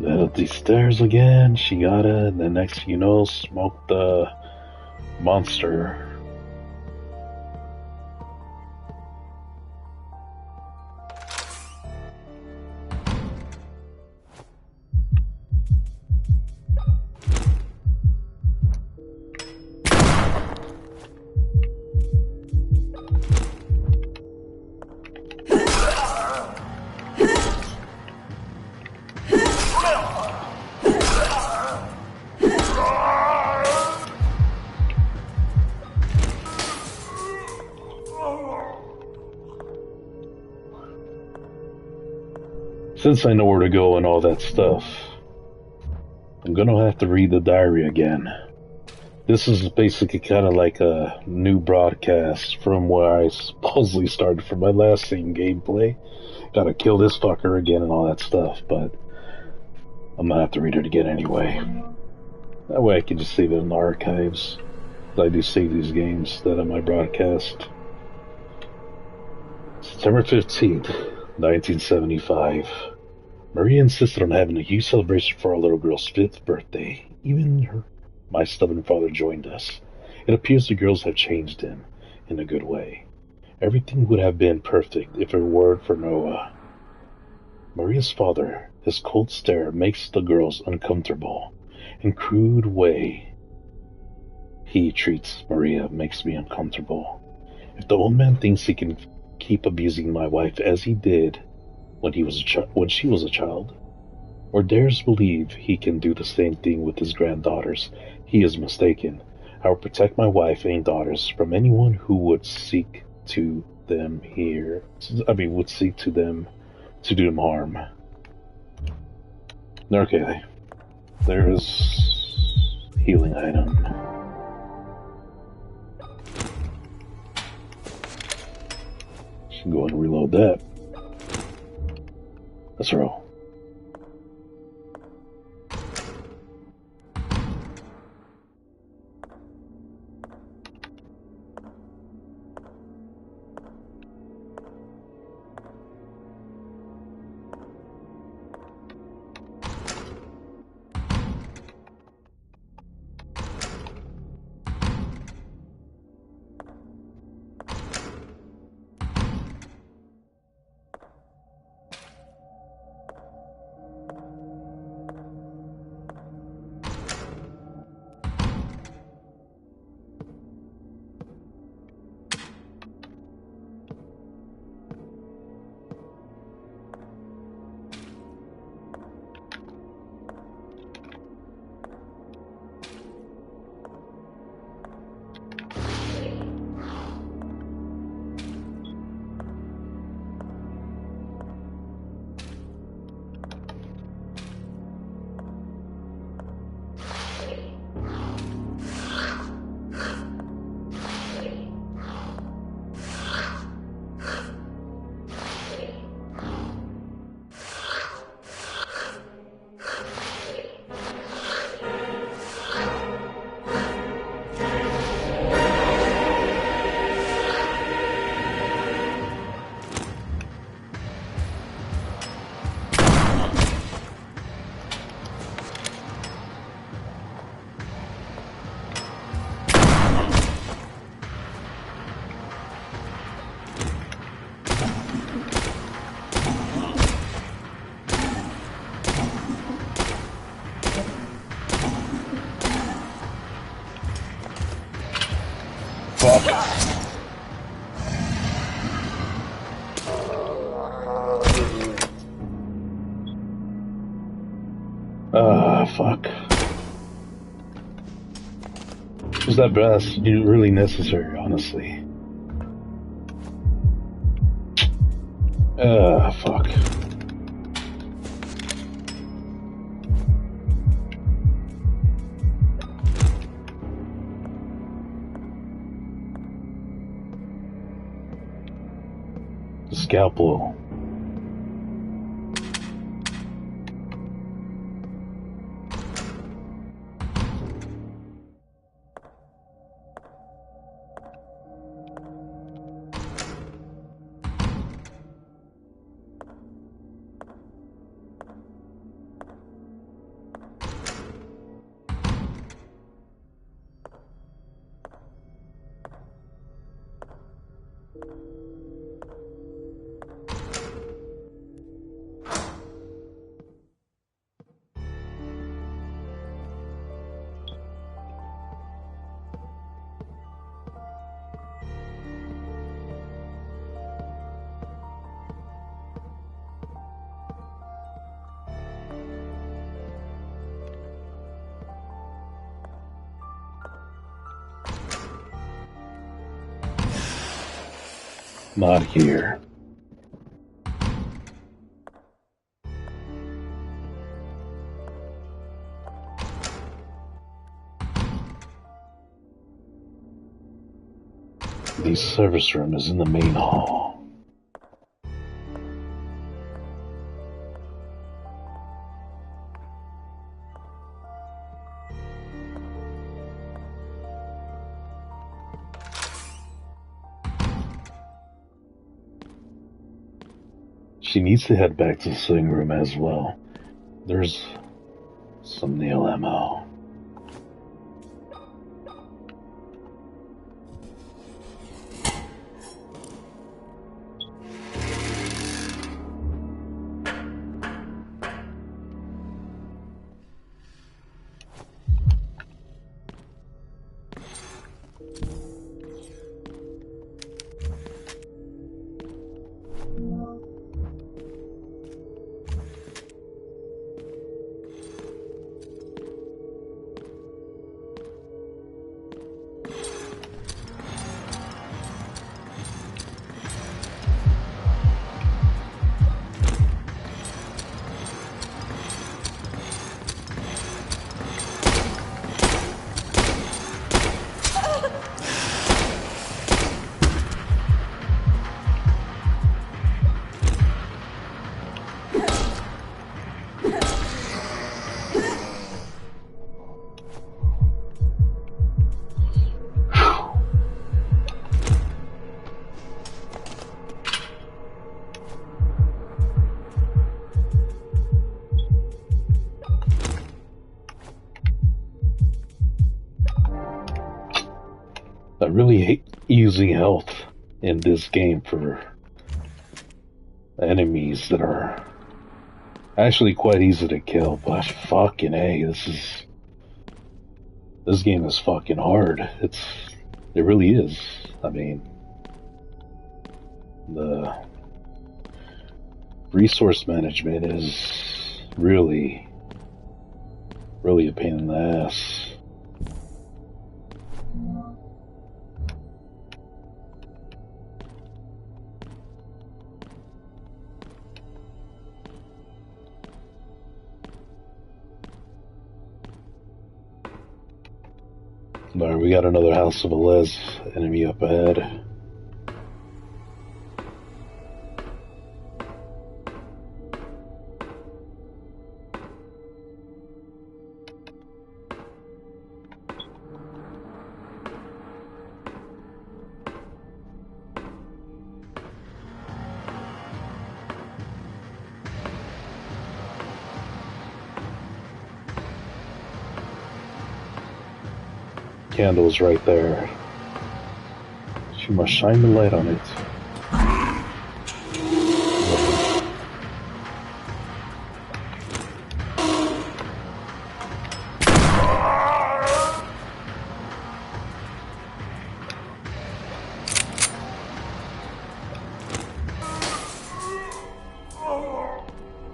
Up these stairs again. She got it. And the next thing you know, smoked the monster. Since I know where to go and all that stuff, I'm gonna have to read the diary again. This is basically kind of like a new broadcast from where I supposedly started from my last scene gameplay. Gotta kill this fucker again and all that stuff, but I'm gonna have to read it again anyway. That way I can just save it in the archives. I do save these games that on my broadcast. September 15th, 1975. Maria insisted on having a huge celebration for our little girl's 5th birthday. Even my stubborn father joined us. It appears the girls have changed him in a good way. Everything would have been perfect if it weren't for Noah. Maria's father, his cold stare makes the girls uncomfortable. In crude way he treats Maria makes me uncomfortable. If the old man thinks he can keep abusing my wife as he did when she was a child, or dares believe he can do the same thing with his granddaughters, he is mistaken. I will protect my wife and daughters from anyone who would seek to them would seek to them to do them harm. Okay, there's healing item. Should go and reload that. Let's roll. Fuck. Was that best really necessary, honestly? Fuck. The scalpel. Not here. The service room is in the main hall. She needs to head back to the sitting room as well. There's some nail ammo. I really hate using health in this game for enemies that are actually quite easy to kill, but fucking A, this game is fucking hard. It really is. I mean, the resource management is really a pain in the ass. Alright, we got another House of Alez enemy up ahead. Candle's right there. She must shine the light on it.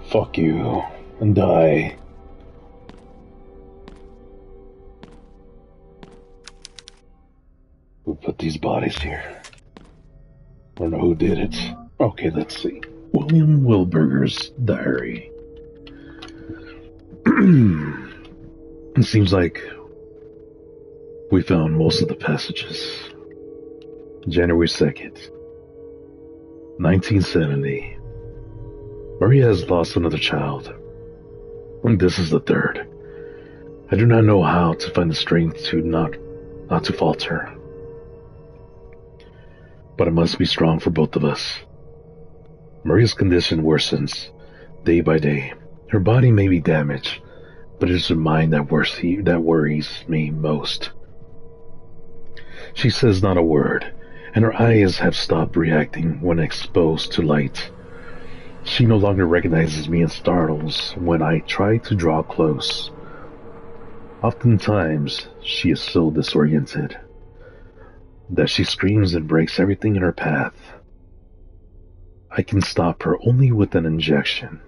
Fuck you and die. Who put these bodies here? I don't know who did it. Okay, let's see. Whoa. William Wilberger's diary. It seems like we found most of the passages. January 2nd, 1970. Maria has lost another child. And this is the third. I do not know how to find the strength to not to falter. But I must be strong for both of us. Maria's condition worsens day by day. Her body may be damaged, but it is her mind that worries me most. She says not a word, and her eyes have stopped reacting when exposed to light. She no longer recognizes me and startles when I try to draw close. Oftentimes, she is so disoriented that she screams and breaks everything in her path. I can stop her only with an injection.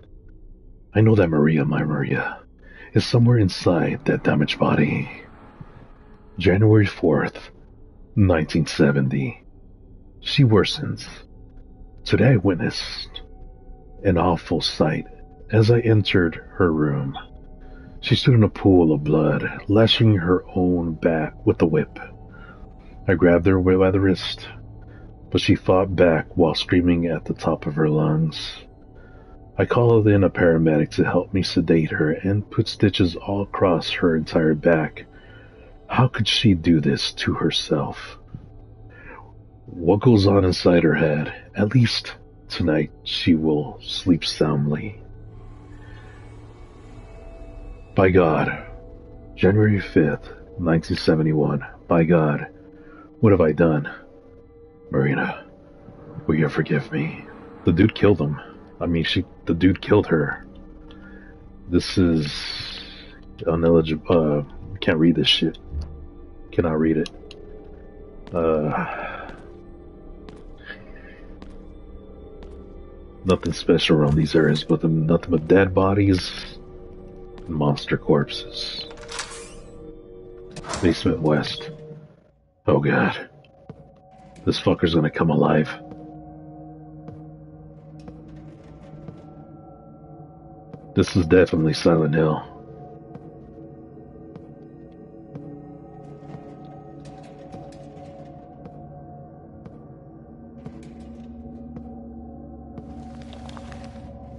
I know that my Maria, is somewhere inside that damaged body. January 4th, 1970. She worsens. Today I witnessed an awful sight as I entered her room. She stood in a pool of blood, lashing her own back with a whip. I grabbed her by the wrist, but she fought back while screaming at the top of her lungs. I called in a paramedic to help me sedate her and put stitches all across her entire back. How could she do this to herself? What goes on inside her head? At least tonight she will sleep soundly. By God, January 5th, 1971. By God, what have I done? Marina, will you forgive me? The dude killed him. The dude killed her. This is uneligible. Can't read this shit. Cannot read it. Nothing special around these areas, but nothing but dead bodies and monster corpses. Basement West. Oh God. This fucker's gonna come alive. This is definitely Silent Hill.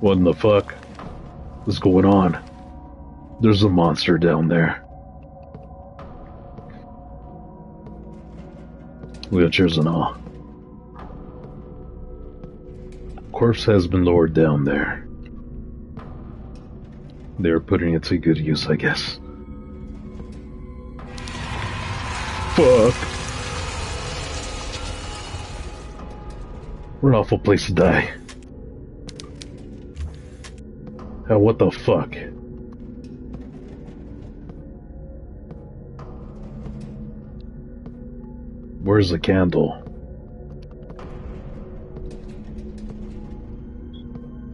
What in the fuck is going on? There's a monster down there. Wheelchairs and all. Corpse has been lowered down there. They're putting it to good use, I guess. Fuck. What an awful place to die. Oh, what the fuck? Where's the candle?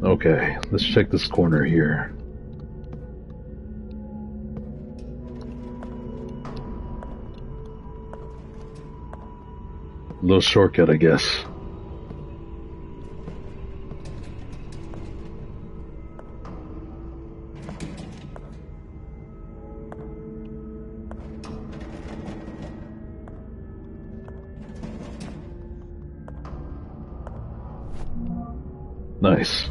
Okay, let's check this corner here. Little shortcut, I guess. Nice.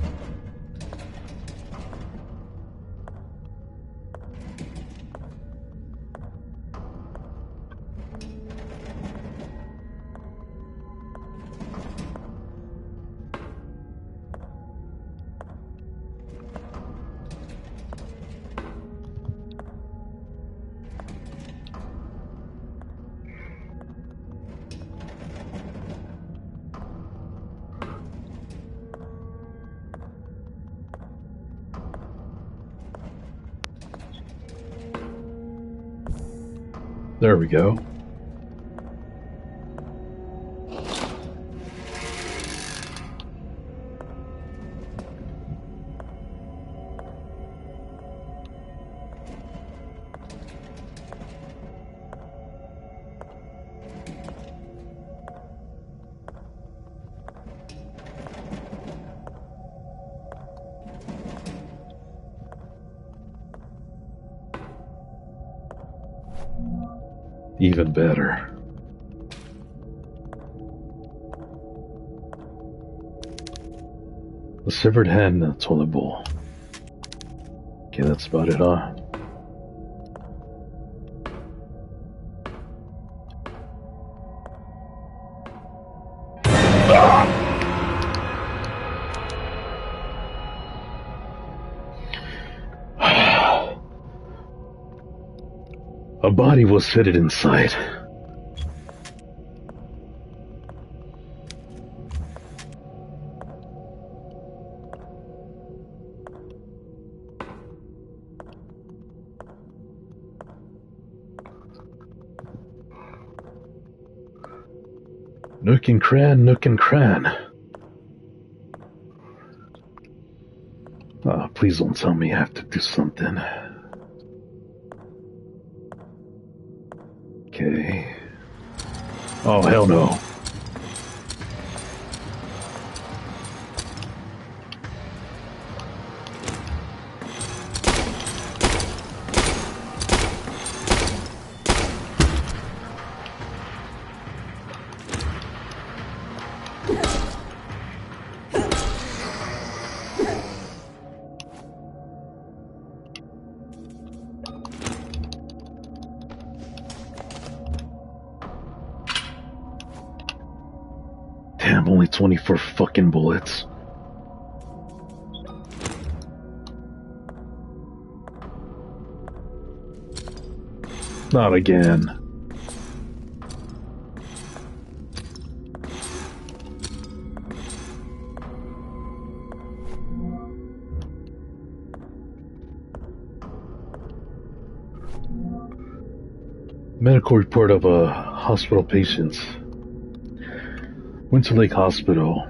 There we go. Even better. The severed hand in the toilet bowl. Okay, that's about it, huh? A body was fitted inside. Nook and cran, nook and cran. Oh, please don't tell me I have to do something. Okay. Oh, hell no. Damn, only 24 fucking bullets. Not again. Medical report of a hospital patient. Winter Lake Hospital.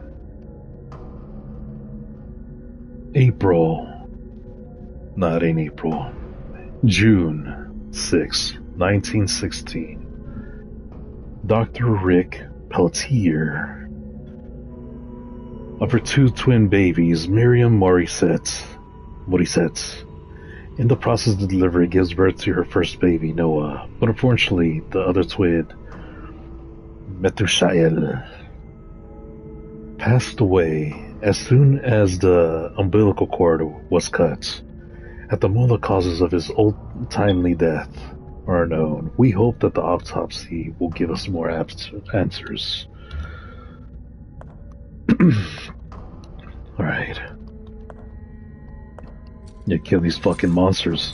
June 6, 1916. Dr. Rick Pelletier. Of her two twin babies, Miriam Morissette, in the process of delivery, gives birth to her first baby, Noah. But unfortunately, the other twin, Methusael, passed away as soon as the umbilical cord was cut. At the moment, the causes of his untimely death are unknown. We hope that the autopsy will give us more answers. Alright. Yeah, kill these fucking monsters.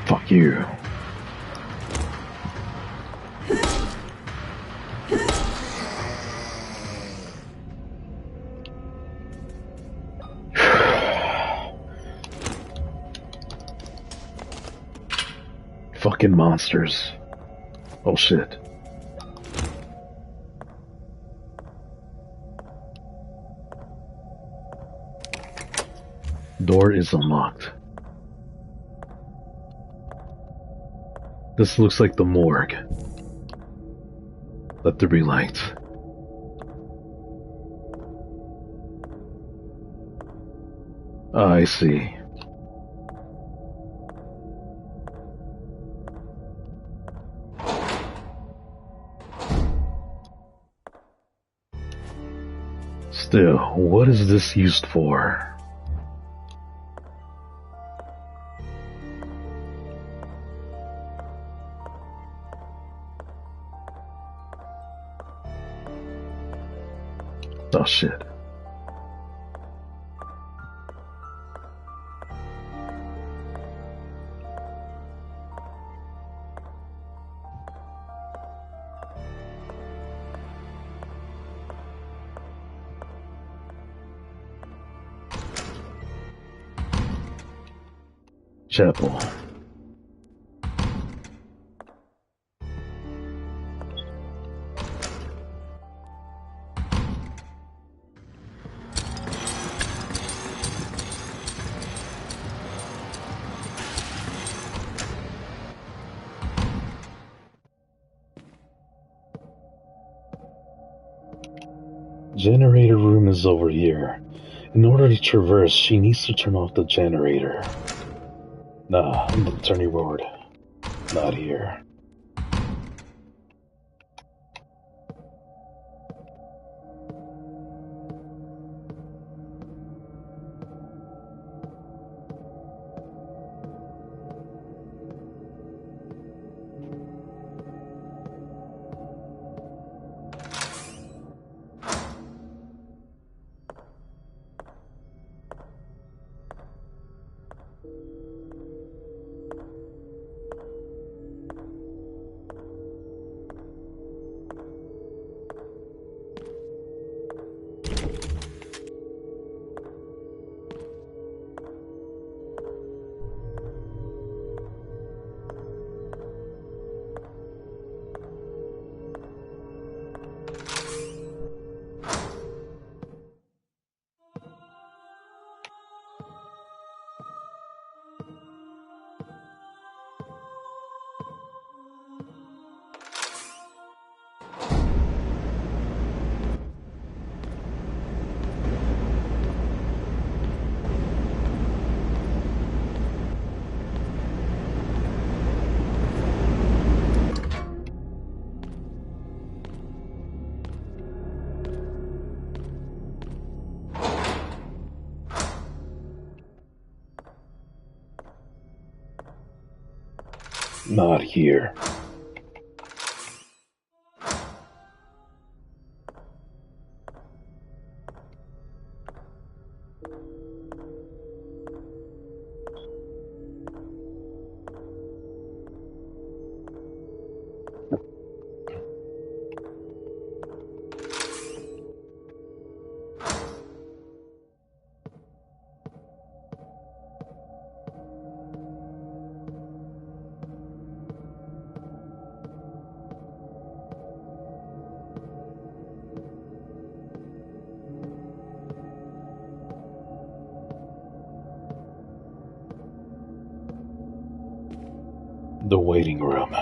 Fuck you. Fucking monsters. Oh shit. Door is unlocked. This looks like the morgue. Let there be light. I see. Still, what is this used for? Oh shit. Chapel. Generator room is over here. In order to traverse, she needs to turn off the generator. Nah, the turning board. Not here. Not here. The waiting room.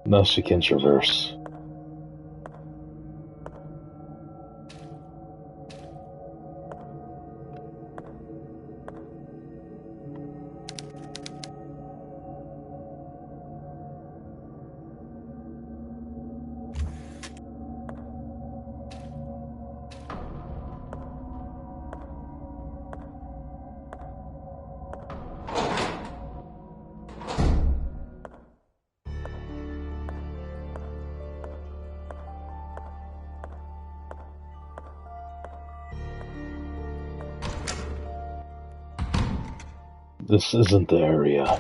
Now she can traverse. This isn't the area.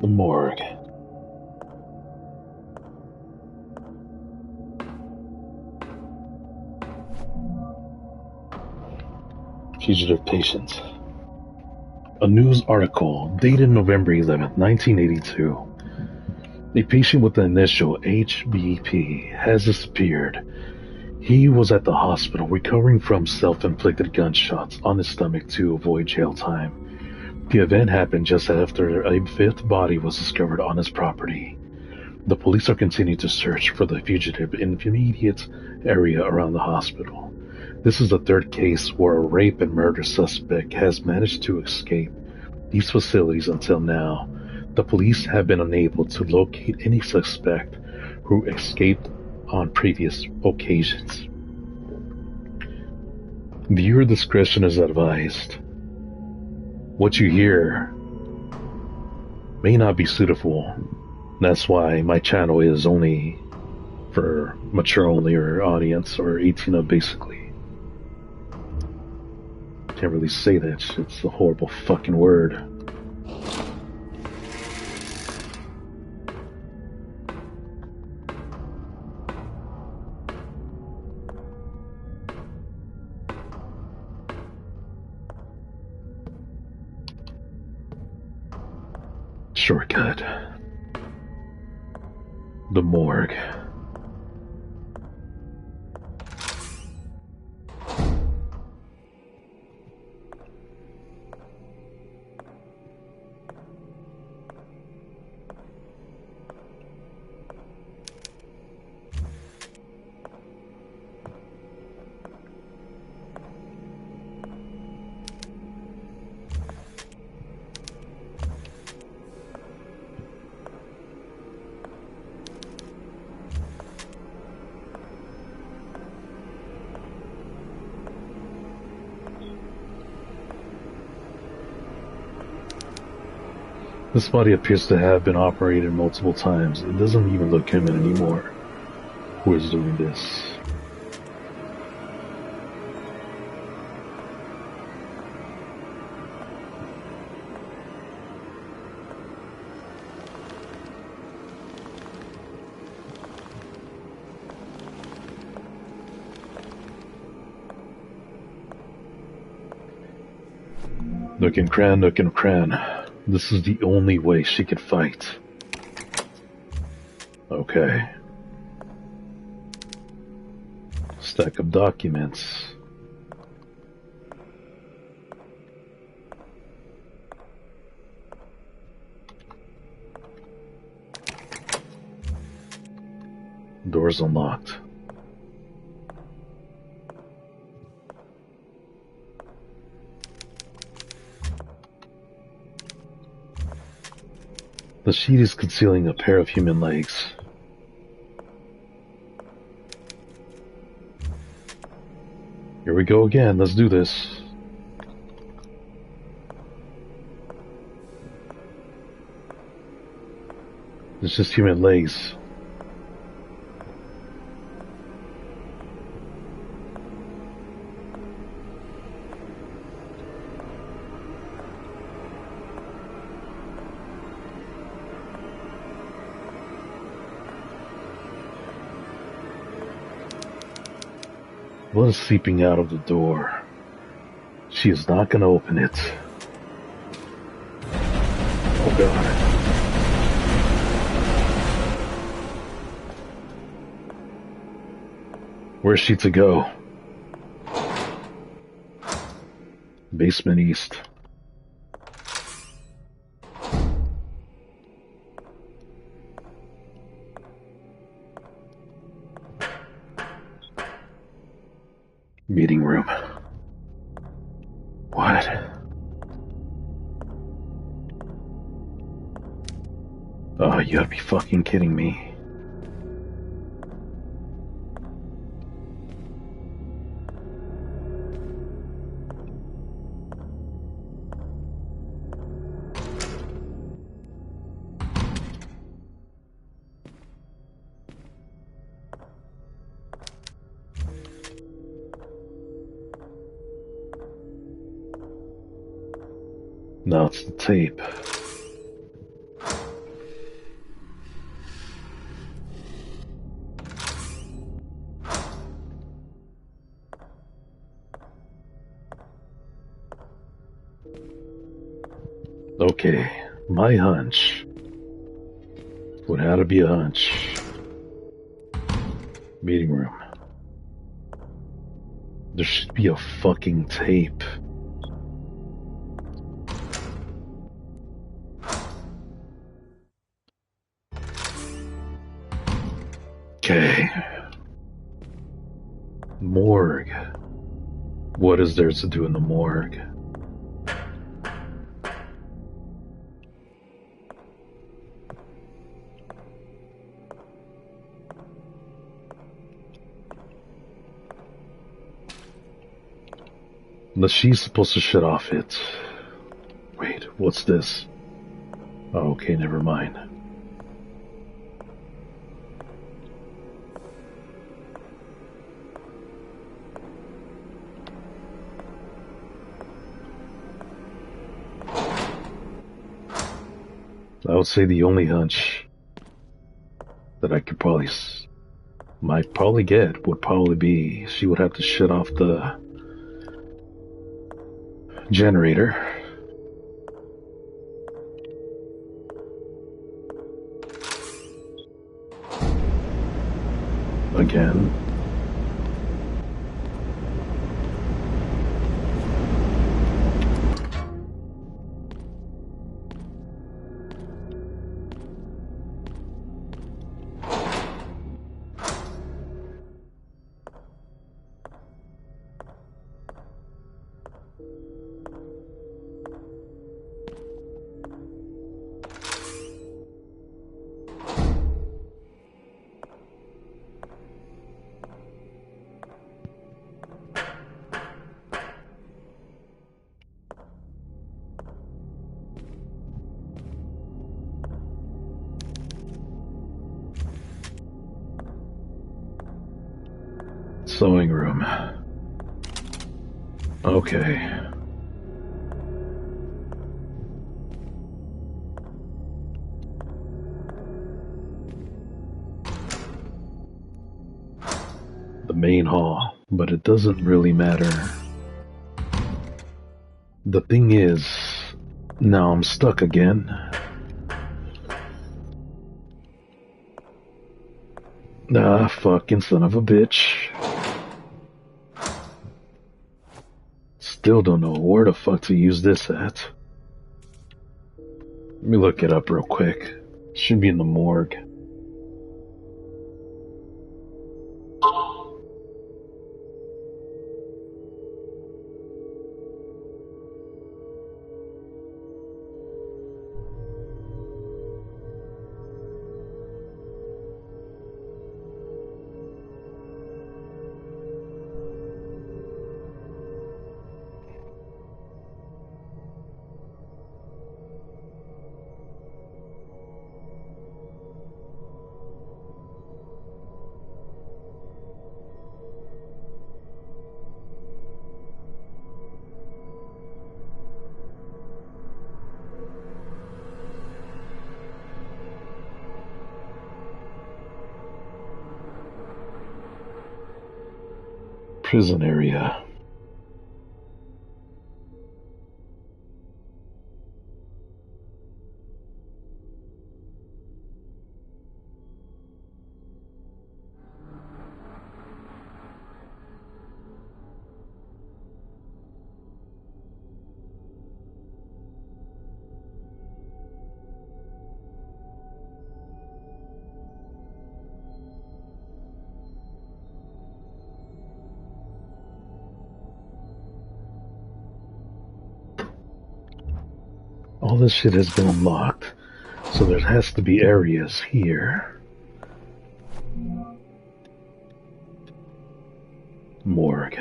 The morgue. Fugitive patient. A news article dated November 11th, 1982. A patient with the initial HBP has disappeared. He was at the hospital recovering from self-inflicted gunshots on his stomach to avoid jail time. The event happened just after a fifth body was discovered on his property. The police are continuing to search for the fugitive in the immediate area around the hospital. This is the third case where a rape and murder suspect has managed to escape these facilities until now. The police have been unable to locate any suspect who escaped on previous occasions. Viewer discretion is advised. What you hear may not be suitable. That's why my channel is only for mature-only or audience or 18 up, basically. Can't really say that. It's a horrible fucking word. Shortcut. The morgue. This body appears to have been operated multiple times. It doesn't even look human anymore. Who is doing this? Nook and cran, nook and cran. This is the only way she could fight. Okay. Stack of documents. Doors unlocked. The sheet is concealing a pair of human legs. Here we go again, let's do this. It's just human legs. Blood is seeping out of the door. She is not going to open it. Oh God. Where's she to go? Basement east. Meeting room. What? Oh, you gotta be fucking kidding me. Now it's the tape. Okay, my hunch would have to be a hunch. Meeting room. There should be a fucking tape. Okay. Morgue. What is there to do in the morgue? Unless she's supposed to shut off it. Wait, what's this? Oh, okay, never mind. I would say the only hunch that I could might probably get would probably be she would have to shut off the generator. Again. Sewing room. Okay. The main hall, but it doesn't really matter. The thing is, now I'm stuck again. Ah, fucking son of a bitch. Still don't know where the fuck to use this at. Let me look it up real quick. Should be in the morgue. Prison area. All this shit has been unlocked, so there has to be areas here. Morgue.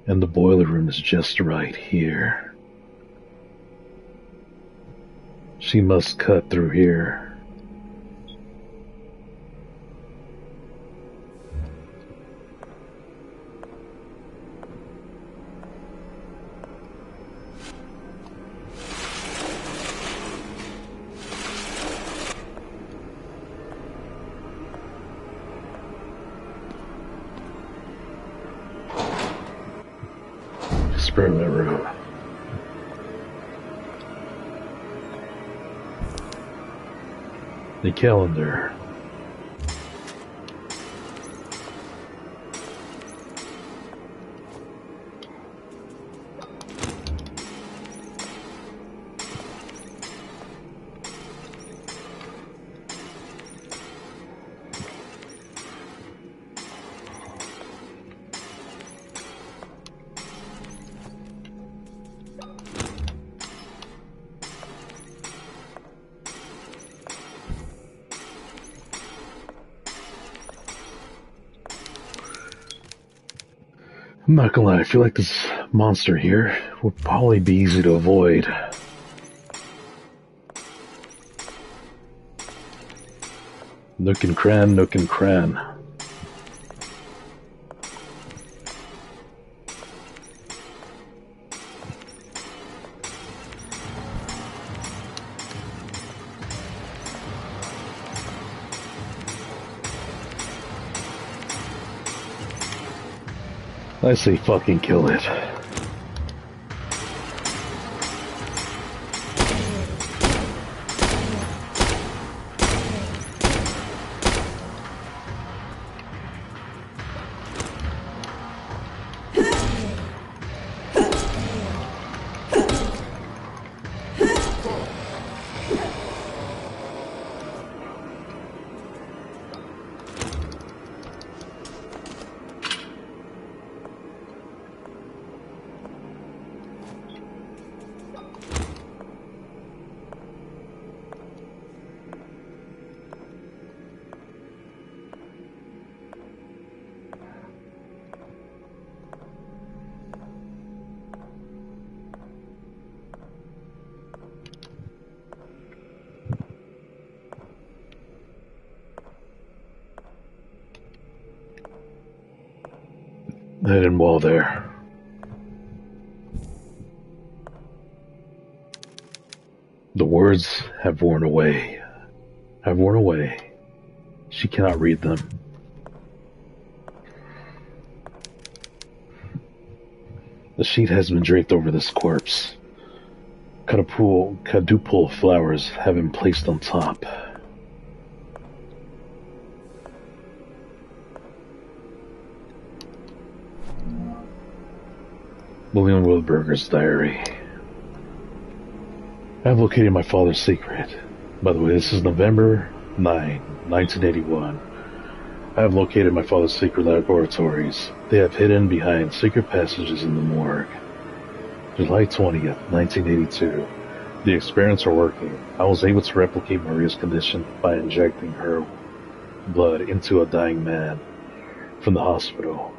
And the boiler room is just right here. She must cut through here. experiment room. The calendar. I'm not gonna lie, I feel like this monster here would probably be easy to avoid. Nook and cran, nook and cran. I say fucking kill it. Hidden wall there. The words have worn away. Have worn away. She cannot read them. The sheet has been draped over this corpse. Quadruple flowers have been placed on top. William Wilberger's diary. I have located my father's secret. By the way, this is November 9, 1981. I have located my father's secret laboratories. They have hidden behind secret passages in the morgue. July 20th, 1982. The experiments are working. I was able to replicate Maria's condition by injecting her blood into a dying man from the hospital.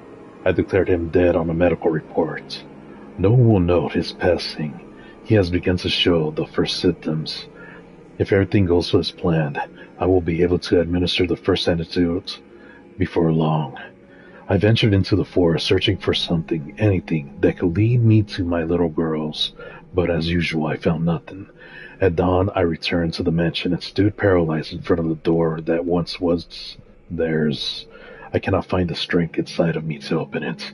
I declared him dead on a medical report. No one will note his passing. He has begun to show the first symptoms. If everything goes as planned, I will be able to administer the first antidote before long. I ventured into the forest searching for something, anything, that could lead me to my little girls, but as usual I found nothing. At dawn I returned to the mansion and stood paralyzed in front of the door that once was theirs. I cannot find the strength inside of me to open it.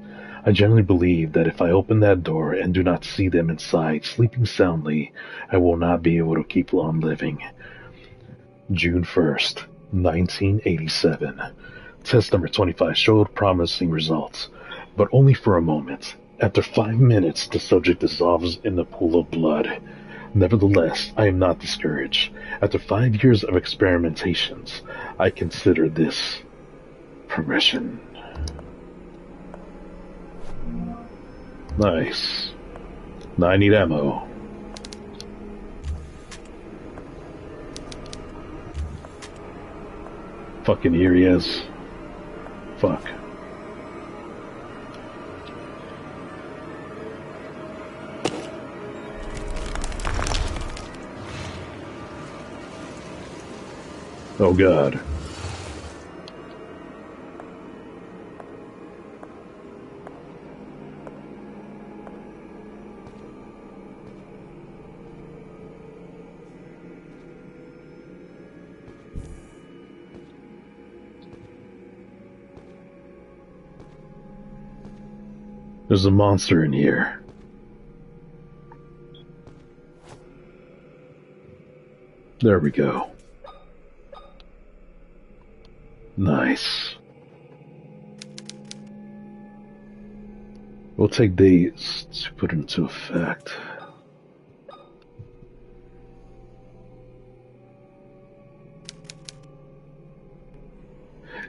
I generally believe that if I open that door and do not see them inside, sleeping soundly, I will not be able to keep on living. June 1st, 1987. Test number 25 showed promising results, but only for a moment. After 5 minutes, the subject dissolves in the pool of blood. Nevertheless, I am not discouraged. After 5 years of experimentations, I consider this progression. Nice. Now I need ammo. Fucking here he is. Fuck. Oh God. There's a monster in here. There we go. Nice. Will take days to put into effect.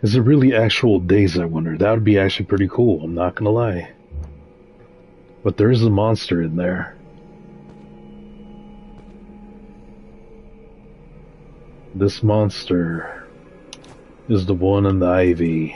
Is it really actual days, I wonder? That would be actually pretty cool, I'm not gonna lie. But there is a monster in there. This monster is the one in the ivy.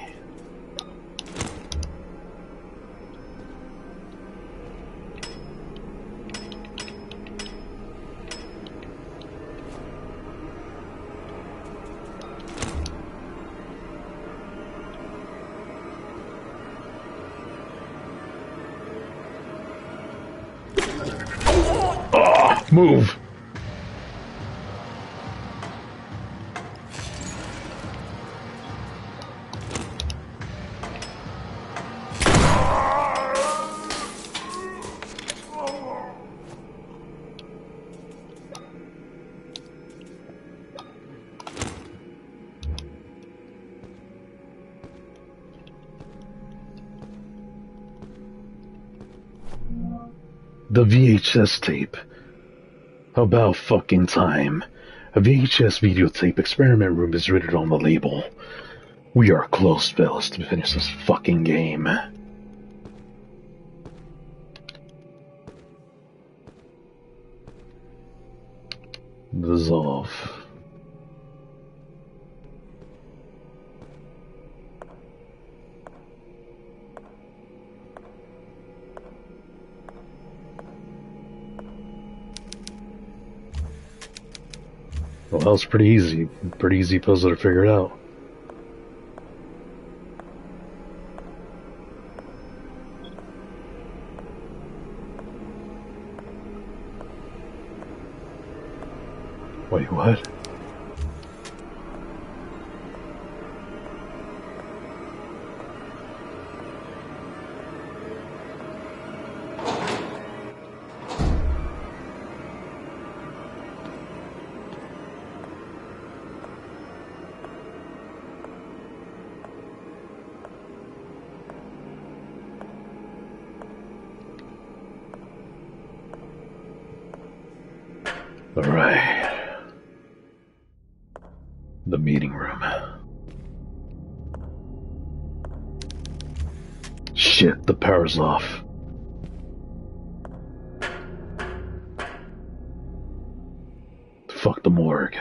Move! The VHS tape. About fucking time. A VHS videotape experiment room is written on the label. We are close, fellas, to finish this fucking game. Dissolve. Well, that was pretty easy. Pretty easy puzzle to figure it out. Wait, what? Alright. The meeting room. Shit, the power's off. Fuck the morgue.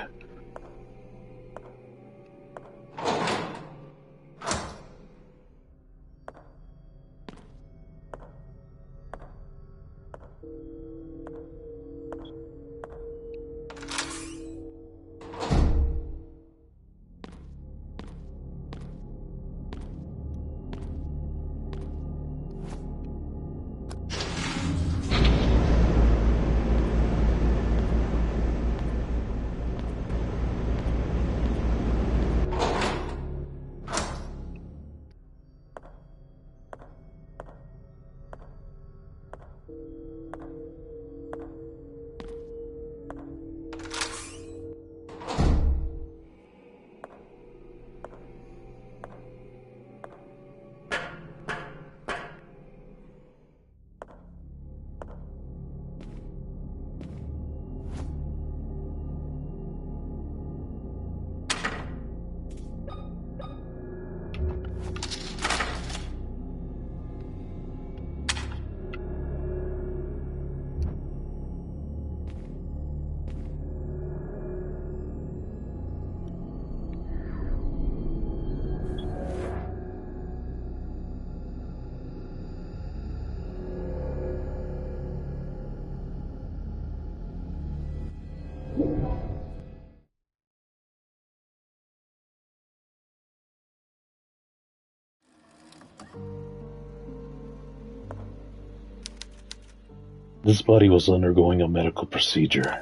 This body was undergoing a medical procedure.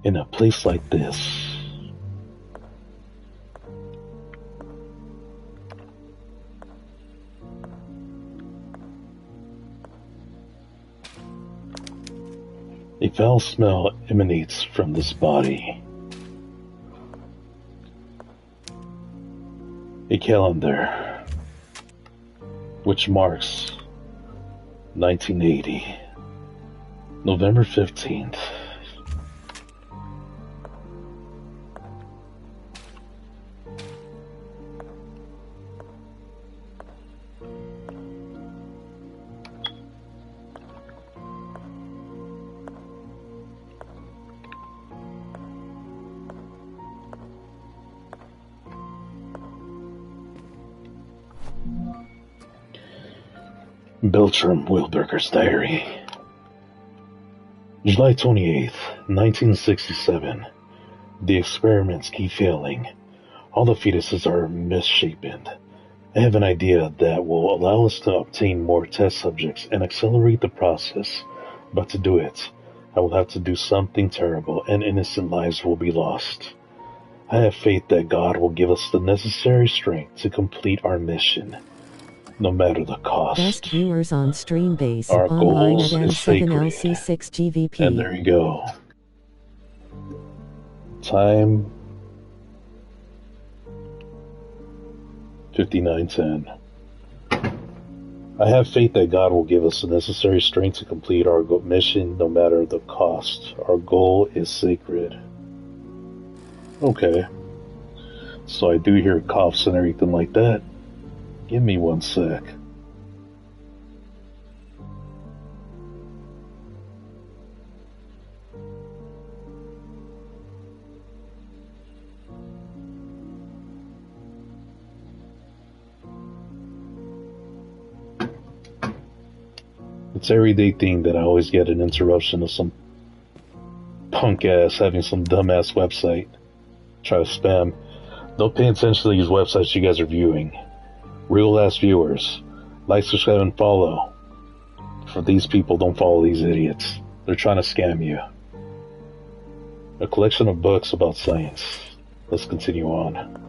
In a place like this, a foul smell emanates from this body. A calendar, which marks 1980, November 15th. Beltram Wilberger's diary. July 28th, 1967. The experiments keep failing. All the fetuses are misshapen. I have an idea that will allow us to obtain more test subjects and accelerate the process. But to do it, I will have to do something terrible and innocent lives will be lost. I have faith that God will give us the necessary strength to complete our mission. No matter the cost. Best viewers on Streambase, our online goals at is sacred. M7LC6GVP. And there you go. Time 59:10. I have faith that God will give us the necessary strength to complete our mission no matter the cost. Our goal is sacred. Okay. So I do hear coughs and everything like that. Give me one sec. It's everyday thing that I always get an interruption of some punk ass having some dumbass website try to spam. Don't pay attention to these websites you guys are viewing. Real ass viewers. Like, subscribe, and follow. For these people, don't follow these idiots. They're trying to scam you. A collection of books about science. Let's continue on.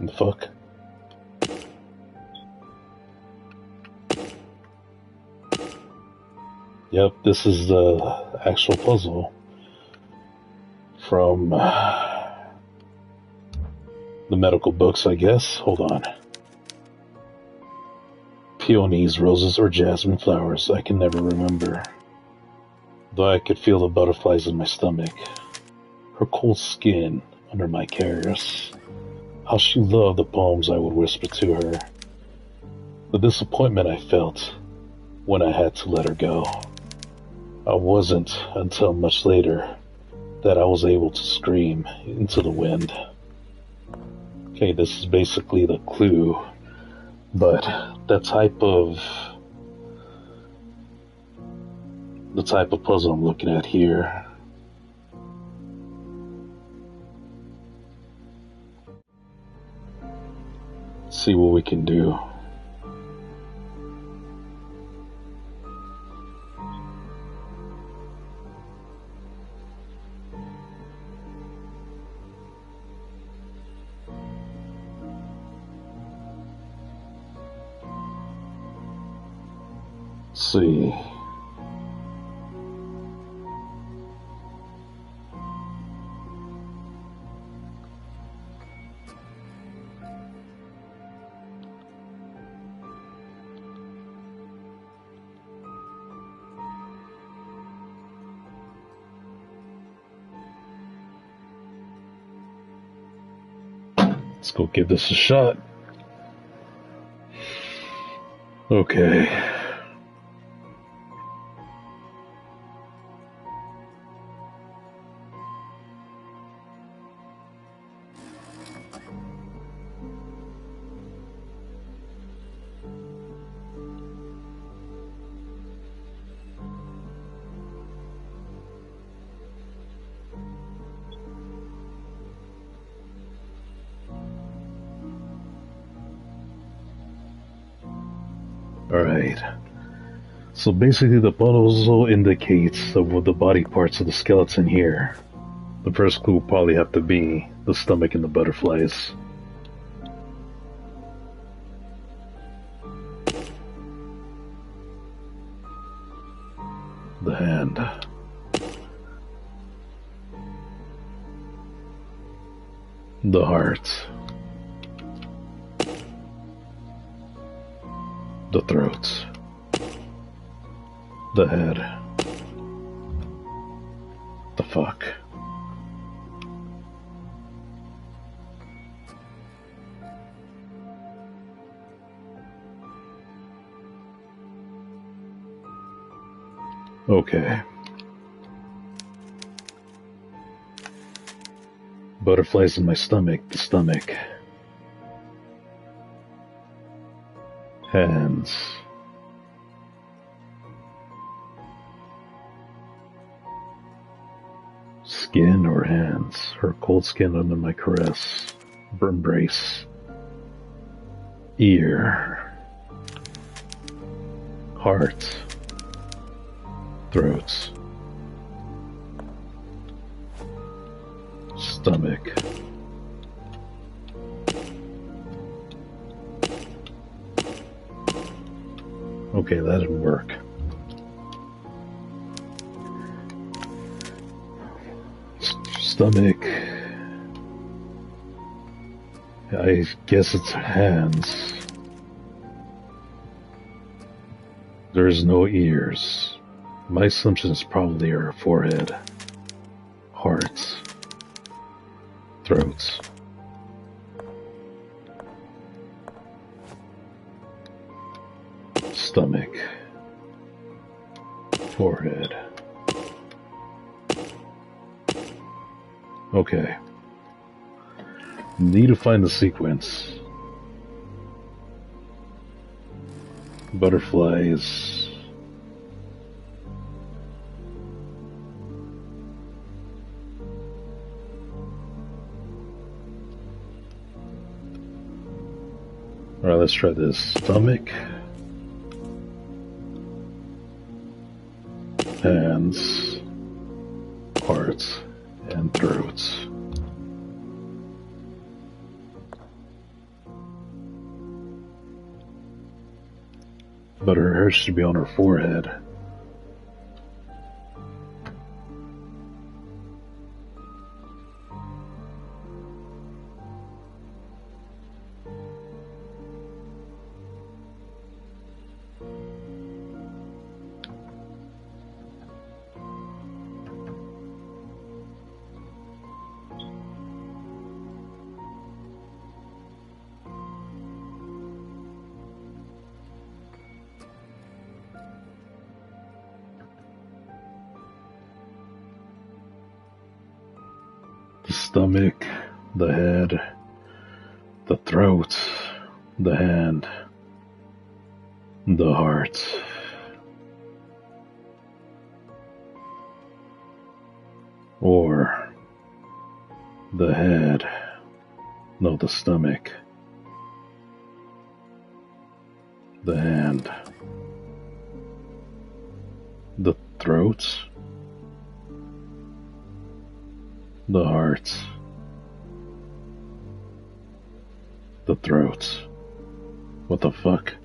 The fuck? Yep, this is the actual puzzle from the medical books, I guess. Hold on. Peonies, roses, or jasmine flowers, I can never remember. Though I could feel the butterflies in my stomach. Her cold skin under my cares. How she loved the poems I would whisper to her. The disappointment I felt when I had to let her go. I wasn't until much later that I was able to scream into the wind. Okay, this is basically the clue, but the type of puzzle I'm looking at here. Let's see what we can do. See. Let's go give this a shot. Okay. Alright. So basically the puzzle indicates the body parts of the skeleton here. The first clue will probably have to be the stomach and the butterflies. The hand. The heart. The throat. The head. The fuck. Okay. Butterflies in my stomach, the stomach. Hands. Skin or hands, her cold skin under my caress, embrace. Ear. Heart. Throat. Stomach. Okay, that didn't work. Stomach. I guess it's hands. There's no ears. My assumption is probably her forehead. Heart. Throat. Stomach. Forehead. Okay. Need to find the sequence. Butterflies. Alright, let's try this. Stomach. Hands. Heart. And throats. But her hair should be on her forehead. The stomach, the head, the throat, the hand, the heart. Or the head, no, the stomach, the hand, the throat, the heart, the throat. What the fuck?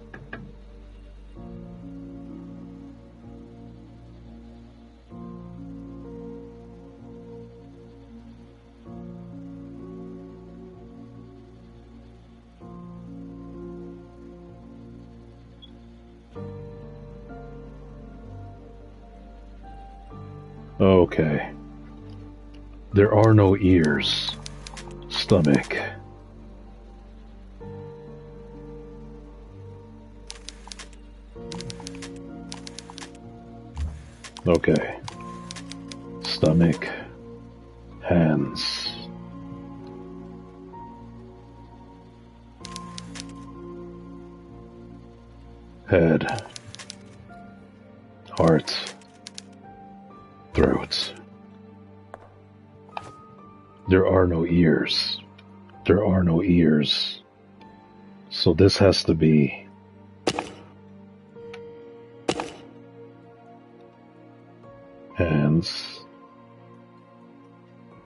Okay. There are no ears. Stomach. Okay. Stomach. Hands. Head. Heart. Throat. There are no ears. There are no ears. So this has to be hands,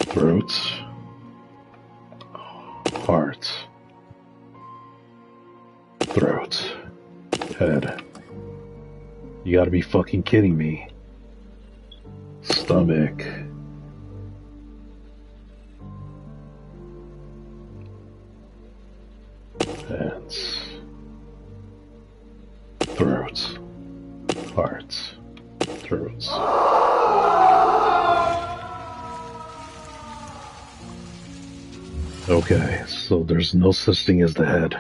throat, heart, throat, head. You gotta be fucking kidding me. Stomach. Hands. Throats. Hearts. Throats. Okay, so there's no such thing as the head.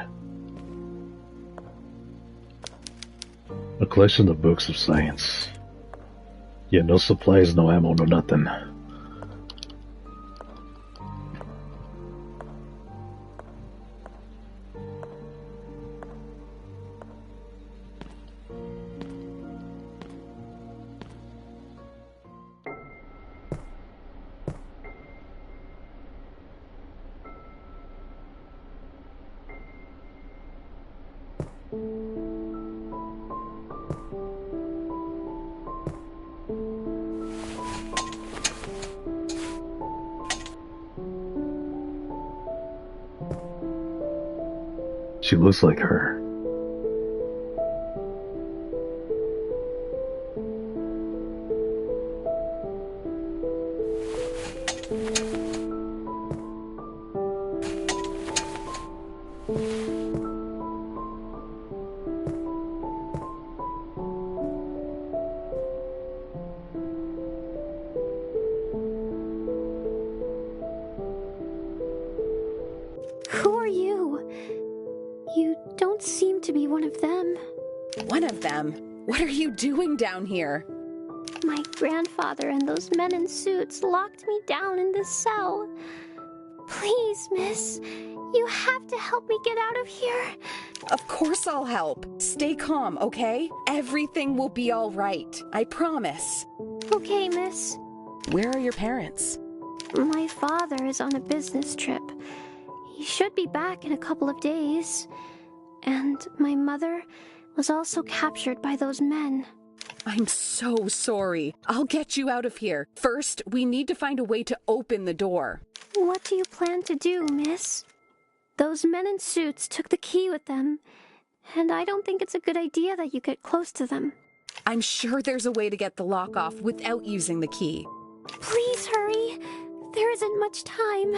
A collection of books of science. Yeah, no supplies, no ammo, no nothing. She looks like her. Who are you? You don't seem to be one of them. One of them? What are you doing down here? My grandfather and those men in suits locked me down in this cell. Please, miss, you have to help me get out of here. Of course I'll help. Stay calm, okay? Everything will be all right. I promise. Okay, miss. Where are your parents? My father is on a business trip. He should be back in a couple of days. And my mother was also captured by those men. I'm so sorry. I'll get you out of here. First, we need to find a way to open the door. What do you plan to do, miss? Those men in suits took the key with them, and I don't think it's a good idea that you get close to them. I'm sure there's a way to get the lock off without using the key. Please hurry. There isn't much time.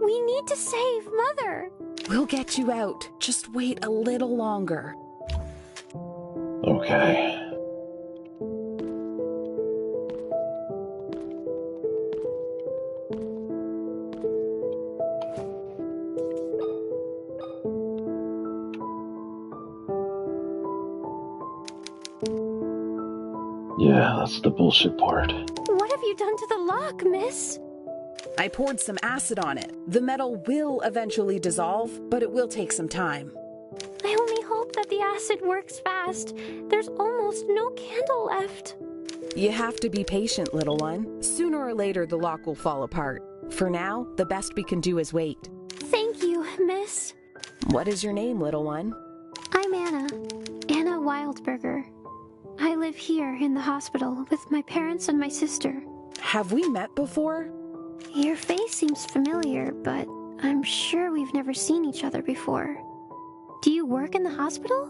We need to save Mother. We'll get you out. Just wait a little longer. Okay. Yeah, that's the bullshit part. What have you done to the lock, miss? I poured some acid on it. The metal will eventually dissolve, but it will take some time. I only hope that the acid works fast. There's almost no candle left. You have to be patient, little one. Sooner or later, the lock will fall apart. For now, the best we can do is wait. Thank you, miss. What is your name, little one? I'm Anna. Anna Wildberger. I live here in the hospital with my parents and my sister. Have we met before? Your face seems familiar, but I'm sure we've never seen each other before. Do you work in the hospital?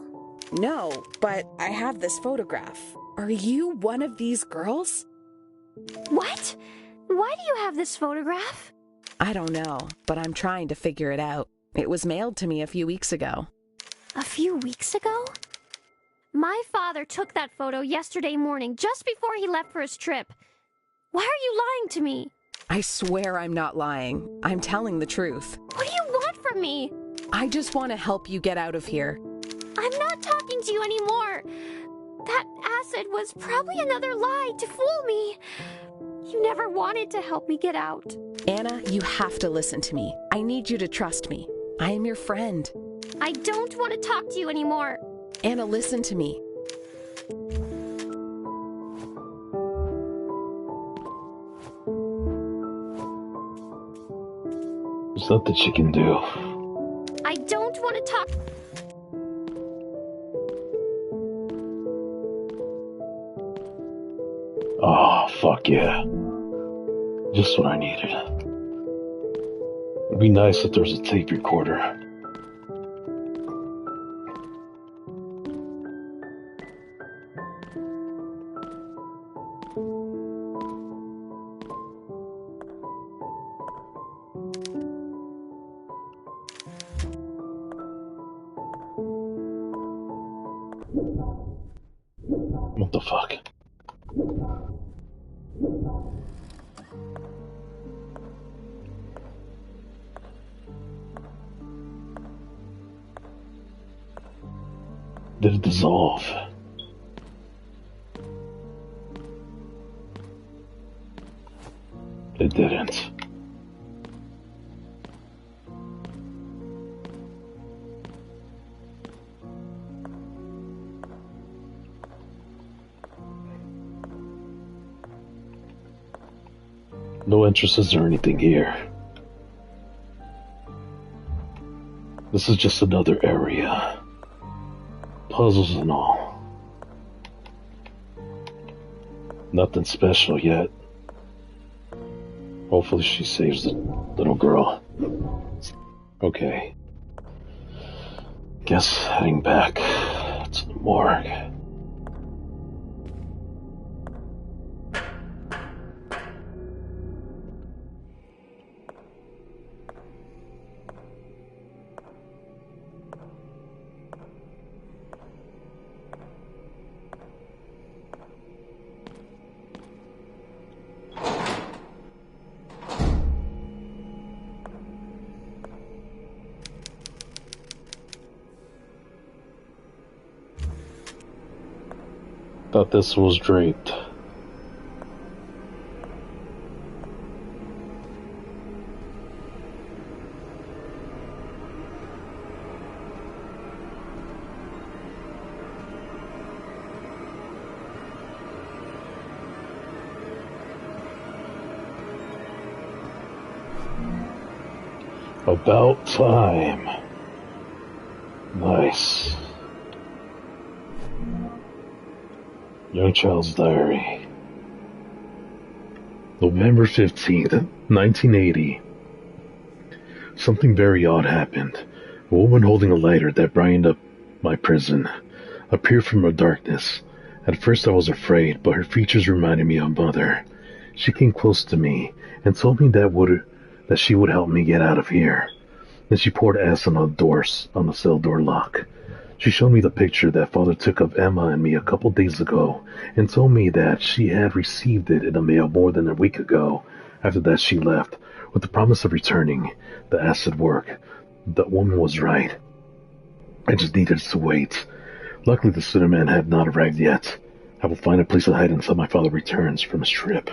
No, but I have this photograph. Are you one of these girls? What? Why do you have this photograph? I don't know, but I'm trying to figure it out. It was mailed to me a few weeks ago. A few weeks ago? My father took that photo yesterday morning, just before he left for his trip. Why are you lying to me? I swear I'm not lying. I'm telling the truth. What do you want from me? I just want to help you get out of here. I'm not talking to you anymore. That acid was probably another lie to fool me. You never wanted to help me get out. Anna, you have to listen to me. I need you to trust me. I am your friend. I don't want to talk to you anymore. Anna, listen to me. There's nothing she can do. I don't want to talk. Oh, fuck yeah. Just what I needed. It'd be nice if there was a tape recorder. What the fuck? Did it dissolve? It didn't. No entrances or anything here. This is just another area. Puzzles and all. Nothing special yet. Hopefully she saves the little girl. Okay. Guess heading back to the morgue. Thought this was draped. About time. Nice. Young child's diary. November 15th, 1980. Something very odd happened. A woman holding a lighter that brightened up my prison appeared from the darkness. At first I was afraid, but her features reminded me of Mother. She came close to me and told me that she would help me get out of here. Then she poured acid on the cell door lock. She showed me the picture that Father took of Emma and me a couple days ago and told me that she had received it in the mail more than a week ago. After that she left, with the promise of returning. The acid worked. The woman was right. I just needed to wait. Luckily the Slither man had not arrived yet. I will find a place to hide until my father returns from his trip.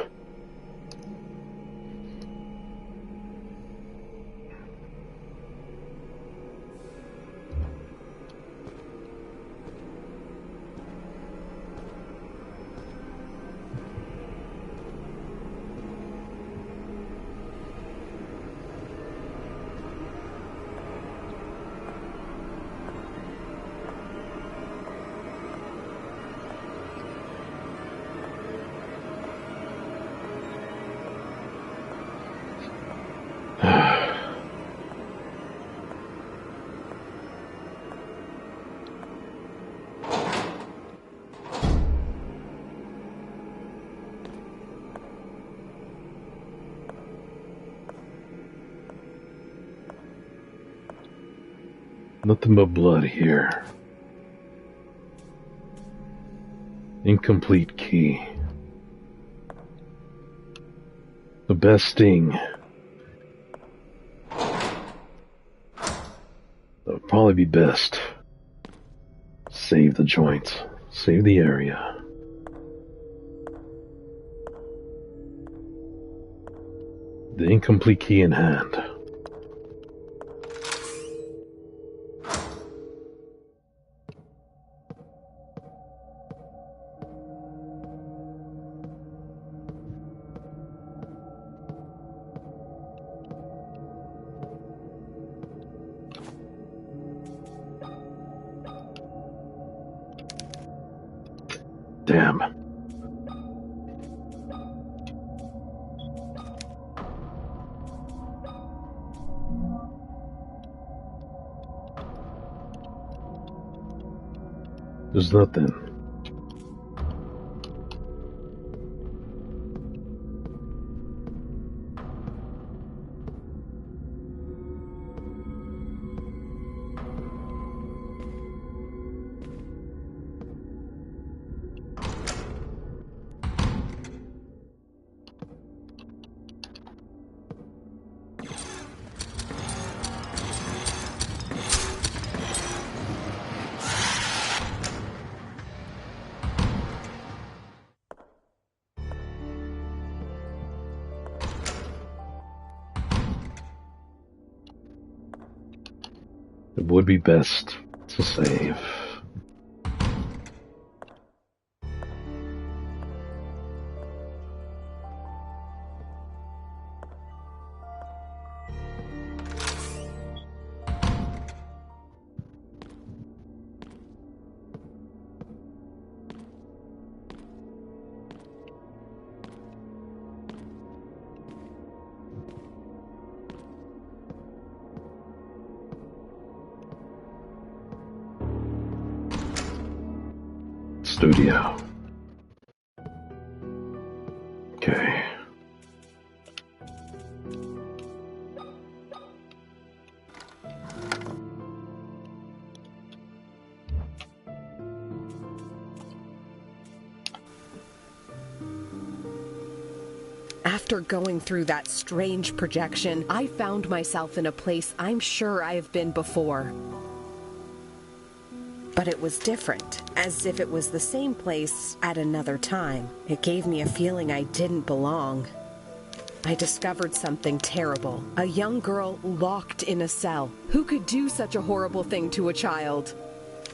Nothing but blood here. Incomplete key. The best thing. That would probably be best. Save the joint. Save the area. The incomplete key in hand. Damn. There's nothing. It would be best to save. Studio. Okay. After going through that strange projection, I found myself in a place I'm sure I have been before. But it was different, as if it was the same place at another time. It gave me a feeling I didn't belong. I discovered something terrible. A young girl locked in a cell. Who could do such a horrible thing to a child?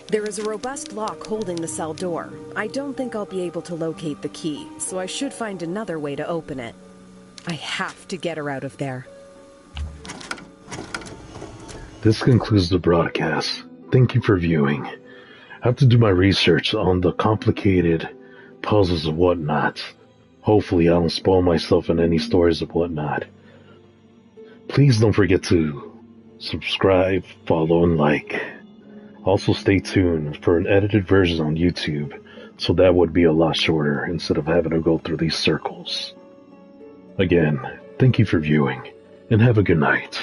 There is a robust lock holding the cell door. I don't think I'll be able to locate the key, so I should find another way to open it. I have to get her out of there. This concludes the broadcast. Thank you for viewing. I have to do my research on the complicated puzzles and whatnot. Hopefully I don't spoil myself in any stories of whatnot. Please don't forget to subscribe, follow, and like. Also stay tuned for an edited version on YouTube, so that would be a lot shorter instead of having to go through these circles. Again, thank you for viewing, and have a good night.